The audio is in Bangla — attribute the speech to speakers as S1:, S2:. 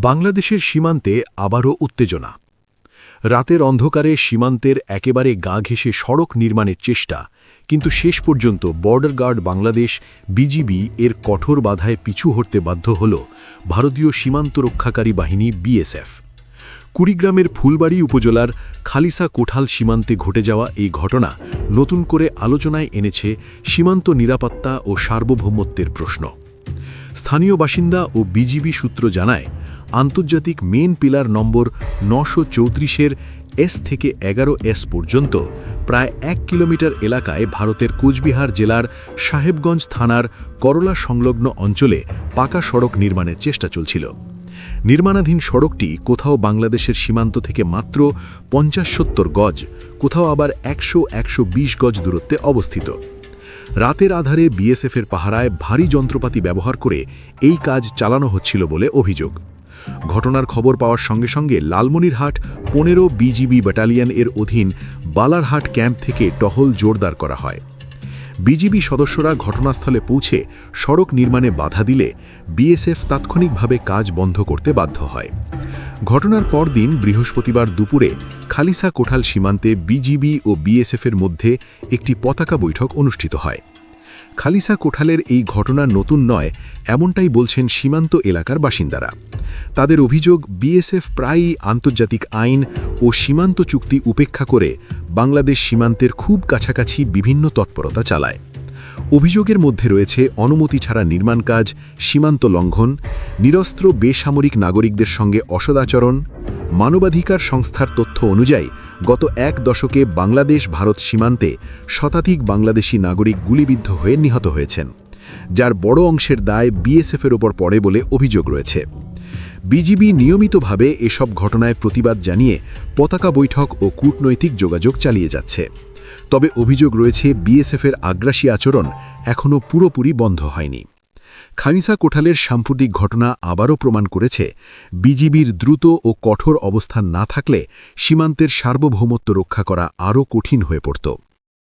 S1: বাংলাদেশের সীমান্তে আবারও উত্তেজনা। রাতের অন্ধকারে সীমান্তের একেবারে গা ঘেঁষে সড়ক নির্মাণের চেষ্টা, কিন্তু শেষ পর্যন্ত বর্ডার গার্ড বাংলাদেশ বিজিবি এর কঠোর বাধায় পিছু হটতে বাধ্য হল ভারতীয় সীমান্ত রক্ষাকারী বাহিনী বিএসএফ। কুড়িগ্রামের ফুলবাড়ী উপজেলার খালিসা কোঠাল সীমান্তে ঘটে যাওয়া এই ঘটনা নতুন করে আলোচনায় এনেছে সীমান্ত নিরাপত্তা ও সার্বভৌমত্বের প্রশ্ন। স্থানীয় বাসিন্দা ও বিজিবি সূত্র জানায়, আন্তর্জাতিক মেন পিলার নম্বর 934-এর এস থেকে 11S পর্যন্ত প্রায় 1 কিলোমিটার এলাকায় ভারতের কোচবিহার জেলার সাহেবগঞ্জ থানার করলা সংলগ্ন অঞ্চলে পাকা সড়ক নির্মাণের চেষ্টা চলছিল। নির্মাণাধীন সড়কটি কোথাও বাংলাদেশের সীমান্ত থেকে মাত্র 50-70 গজ, কোথাও আবার 100-120 গজ দূরত্বে অবস্থিত। রাতের আধারে বিএসএফের পাহারায় ভারী যন্ত্রপাতি ব্যবহার করে এই কাজ চালানো হচ্ছিল বলে অভিযোগ। ঘটনার খবর পাওয়ার সঙ্গে সঙ্গে লালমনিরহাট 15 বিজিবি ব্যাটালিয়ন এর অধীন বালারহাট ক্যাম্প থেকে টহল জোরদার করা হয়। বিজিবি সদস্যরা ঘটনাস্থলে পৌঁছে সড়ক নির্মাণে বাধা দিলে বিএসএফ তাৎক্ষণিকভাবে কাজ বন্ধ করতে বাধ্য হয়। ঘটনার পরদিন বৃহস্পতিবার দুপুরে খালিসা কোঠাল সীমান্তে বিজিবি ও বিএসএফের মধ্যে একটি পতাকা বৈঠক অনুষ্ঠিত হয়। খালিসা কোঠালের এই ঘটনা নতুন নয়, এমনটাই বলছেন সীমান্ত এলাকার বাসিন্দারা। তাদের অভিযোগ, বিএসএফ প্রায়ই আন্তর্জাতিক আইন ও সীমান্ত চুক্তি উপেক্ষা করে বাংলাদেশ সীমান্তের খুব কাছাকাছি বিভিন্ন তৎপরতা চালায়। অভিযোগের মধ্যে রয়েছে অনুমতি ছাড়া নির্মাণ কাজ, সীমান্ত লঙ্ঘন, নিরস্ত্র বেসামরিক নাগরিকদের সঙ্গে অসদাচরণ। মানবাধিকার সংস্থার তথ্য অনুযায়ী গত 1 দশকে বাংলাদেশ ভারত সীমান্তে শতাধিক বাংলাদেশি নাগরিক গুলিবিদ্ধ হয়ে নিহত হয়েছেন, যার বড় অংশের দায় বিএসএফের ওপর পড়ে বলে অভিযোগ রয়েছে। বিজিবি নিয়মিতভাবে এসব ঘটনায় প্রতিবাদ জানিয়ে পতাকা বৈঠক ও কূটনৈতিক যোগাযোগ চালিয়ে যাচ্ছে। তবে অভিযোগ রয়েছে, বিএসএফের আগ্রাসী আচরণ এখনও পুরোপুরি বন্ধ হয়নি। খালিসা কোঠালের সাম্প্রতিক ঘটনা আবারও প্রমাণ করেছে, বিজিবির দ্রুত ও কঠোর অবস্থান না থাকলে সীমান্তের সার্বভৌমত্ব রক্ষা করা আরও কঠিন হয়ে পড়ত।